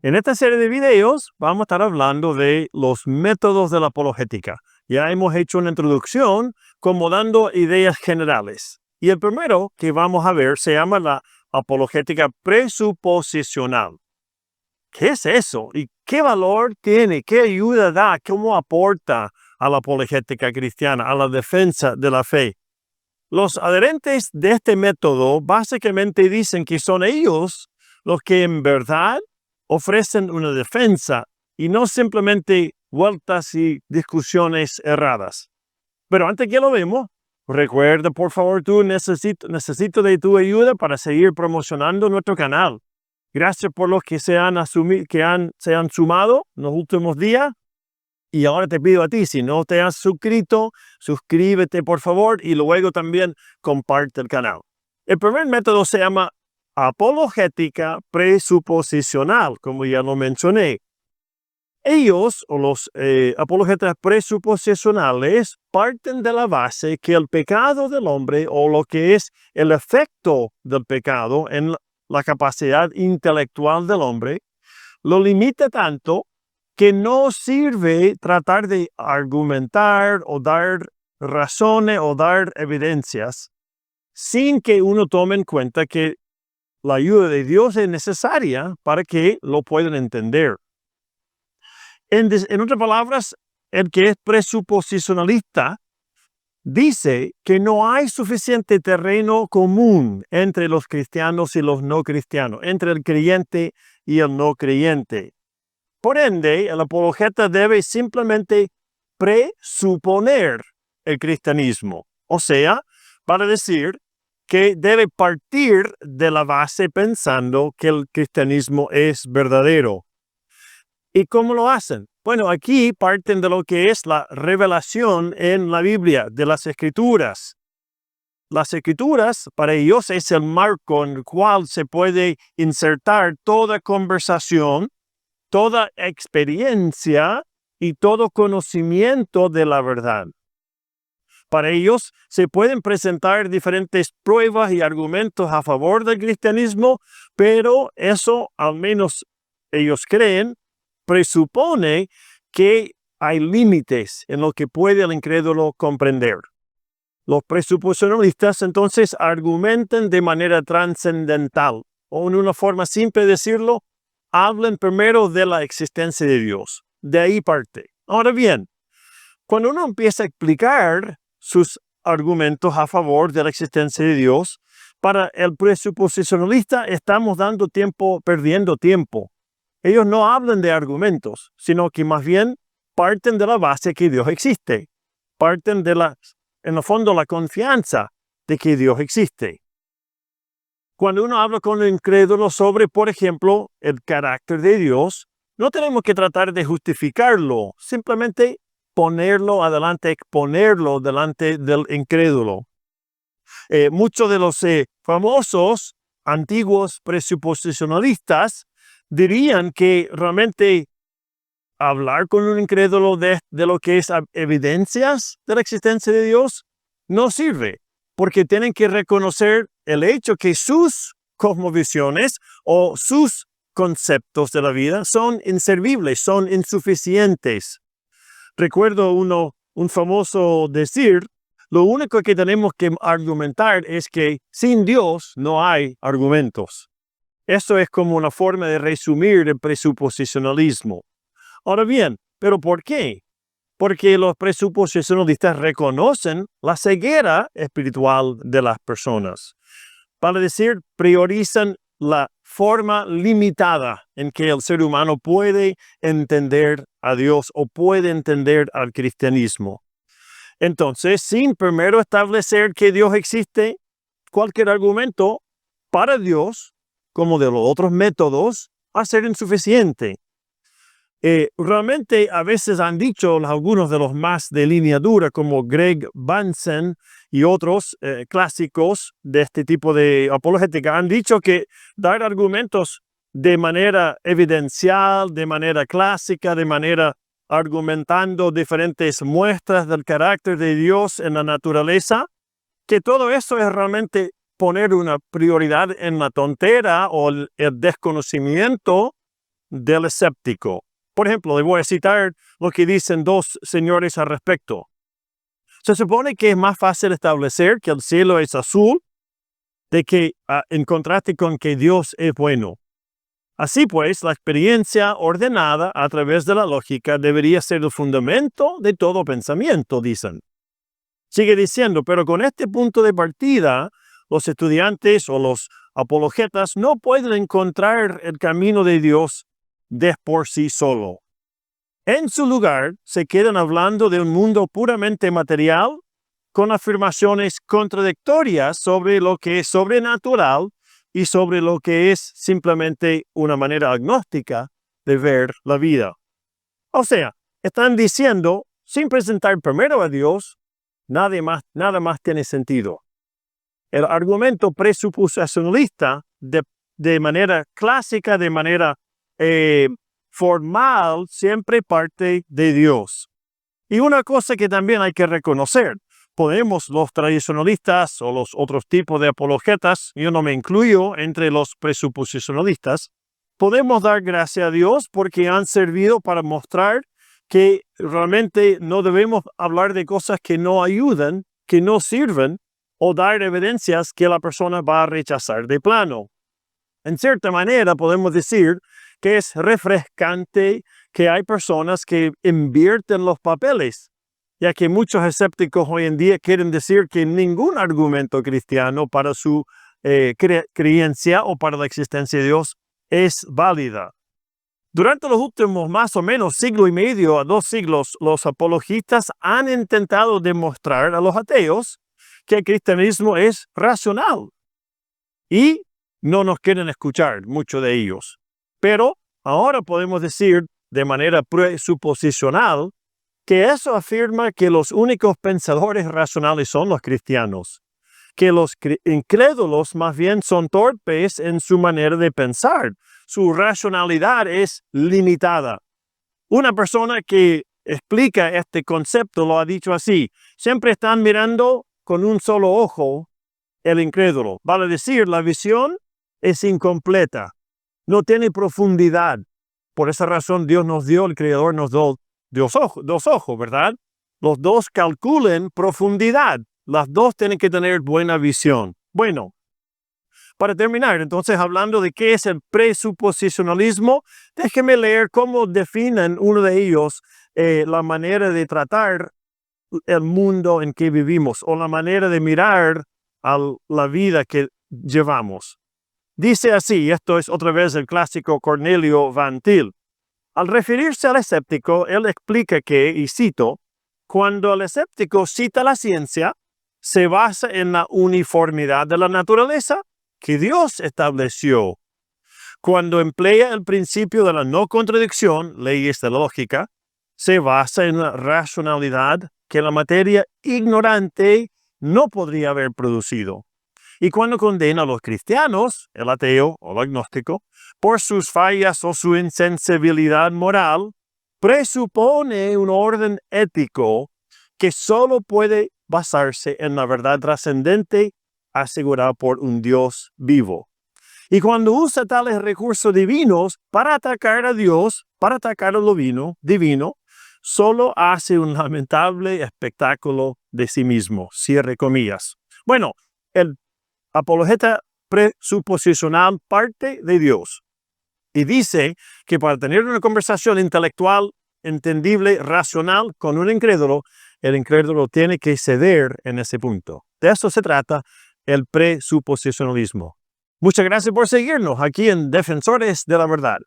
En esta serie de videos vamos a estar hablando de los métodos de la apologética. Ya hemos hecho una introducción como dando ideas generales. Y el primero que vamos a ver se llama la apologética presuposicional. ¿Qué es eso? ¿Y qué valor tiene? ¿Qué ayuda da? ¿Cómo aporta a la apologética cristiana, a la defensa de la fe? Los adherentes de este método básicamente dicen que son ellos los que en verdad ofrecen una defensa y no simplemente vueltas y discusiones erradas. Pero antes que lo vemos, recuerda por favor, necesito de tu ayuda para seguir promocionando nuestro canal. Gracias por los que se han sumado en los últimos días. Y ahora te pido a ti, si no te has suscrito, suscríbete por favor y luego también comparte el canal. El primer método se llama apologética presuposicional, como ya lo mencioné. Ellos, o los apologetas presuposicionales, parten de la base que el pecado del hombre, o lo que es el efecto del pecado en la capacidad intelectual del hombre, lo limita tanto que no sirve tratar de argumentar o dar razones o dar evidencias sin que uno tome en cuenta que la ayuda de Dios es necesaria para que lo puedan entender. En otras palabras, el que es presuposicionalista dice que no hay suficiente terreno común entre los cristianos y los no cristianos, entre el creyente y el no creyente. Por ende, el apologeta debe simplemente presuponer el cristianismo, o sea, para decir que debe partir de la base pensando que el cristianismo es verdadero. ¿Y cómo lo hacen? Bueno, aquí parten de lo que es la revelación en la Biblia, de las Escrituras. Las Escrituras, para ellos, es el marco en el cual se puede insertar toda conversación, toda experiencia y todo conocimiento de la verdad. Para ellos se pueden presentar diferentes pruebas y argumentos a favor del cristianismo, pero eso, al menos ellos creen, presupone que hay límites en lo que puede el incrédulo comprender. Los presuposicionalistas entonces argumentan de manera trascendental, o en una forma simple de decirlo, hablan primero de la existencia de Dios. De ahí parte. Ahora bien, cuando uno empieza a explicar sus argumentos a favor de la existencia de Dios, para el presuposicionalista estamos perdiendo tiempo. Ellos no hablan de argumentos, sino que más bien parten de la base que Dios existe. Parten en el fondo, la confianza de que Dios existe. Cuando uno habla con un incrédulo sobre, por ejemplo, el carácter de Dios, no tenemos que tratar de justificarlo, simplemente exponerlo delante del incrédulo. Muchos de los famosos antiguos presuposicionalistas dirían que realmente hablar con un incrédulo de lo que es evidencias de la existencia de Dios no sirve, porque tienen que reconocer el hecho que sus cosmovisiones o sus conceptos de la vida son inservibles, son insuficientes. Recuerdo un famoso decir, lo único que tenemos que argumentar es que sin Dios no hay argumentos. Eso es como una forma de resumir el presuposicionalismo. Ahora bien, ¿pero por qué? Porque los presuposicionalistas reconocen la ceguera espiritual de las personas. Para decir, priorizan la forma limitada en que el ser humano puede entender a Dios o puede entender al cristianismo. Entonces, sin primero establecer que Dios existe, cualquier argumento para Dios, como de los otros métodos, va a ser insuficiente. Realmente a veces han dicho algunos de los más de línea dura como Greg Bunsen y otros clásicos de este tipo de apologética, han dicho que dar argumentos de manera evidencial, de manera clásica, de manera argumentando diferentes muestras del carácter de Dios en la naturaleza, que todo eso es realmente poner una prioridad en la tontera o el desconocimiento del escéptico. Por ejemplo, le voy a citar lo que dicen dos señores al respecto. Se supone que es más fácil establecer que el cielo es azul en contraste con que Dios es bueno. Así pues, la experiencia ordenada a través de la lógica debería ser el fundamento de todo pensamiento, dicen. Sigue diciendo, pero con este punto de partida, los estudiantes o los apologetas no pueden encontrar el camino de Dios de por sí solo. En su lugar, se quedan hablando de un mundo puramente material, con afirmaciones contradictorias sobre lo que es sobrenatural y sobre lo que es simplemente una manera agnóstica de ver la vida. O sea, están diciendo, sin presentar primero a Dios, nada más tiene sentido. El argumento presuposicionalista de manera clásica, de manera formal, siempre parte de Dios. Y una cosa que también hay que reconocer, los tradicionalistas o los otros tipos de apologetas, yo no me incluyo entre los presuposicionalistas, podemos dar gracias a Dios porque han servido para mostrar que realmente no debemos hablar de cosas que no ayudan, que no sirven, o dar evidencias que la persona va a rechazar de plano. En cierta manera podemos decir que es refrescante que hay personas que invierten los papeles, ya que muchos escépticos hoy en día quieren decir que ningún argumento cristiano para su creencia o para la existencia de Dios es válida. Durante los últimos más o menos siglo y medio a 2 siglos, los apologistas han intentado demostrar a los ateos que el cristianismo es racional y no nos quieren escuchar, muchos de ellos. Pero ahora podemos decir de manera presuposicional que eso afirma que los únicos pensadores racionales son los cristianos, que los incrédulos más bien son torpes en su manera de pensar. Su racionalidad es limitada. Una persona que explica este concepto lo ha dicho así: siempre están mirando con un solo ojo el incrédulo. Vale decir, la visión es incompleta, no tiene profundidad. Por esa razón Dios nos dio, el Creador nos dio dos ojos, ¿verdad? Los dos calculen profundidad. Las dos tienen que tener buena visión. Bueno, para terminar, entonces, hablando de qué es el presuposicionalismo, déjeme leer cómo definen uno de ellos la manera de tratar el mundo en que vivimos o la manera de mirar a la vida que llevamos. Dice así, esto es otra vez el clásico Cornelio Van Til. Al referirse al escéptico, él explica que, y cito, cuando el escéptico cita la ciencia, se basa en la uniformidad de la naturaleza que Dios estableció. Cuando emplea el principio de la no contradicción, leyes de la lógica, se basa en la racionalidad que la materia ignorante no podría haber producido. Y cuando condena a los cristianos, el ateo o el agnóstico, por sus fallas o su insensibilidad moral, presupone un orden ético que solo puede basarse en la verdad trascendente asegurada por un Dios vivo. Y cuando usa tales recursos divinos para atacar a Dios, para atacar a lo divino, solo hace un lamentable espectáculo de sí mismo. Cierre comillas. Bueno, el apologeta presuposicional parte de Dios y dice que para tener una conversación intelectual, entendible, racional con un incrédulo, el incrédulo tiene que ceder en ese punto. De eso se trata el presuposicionalismo. Muchas gracias por seguirnos aquí en Defensores de la Verdad.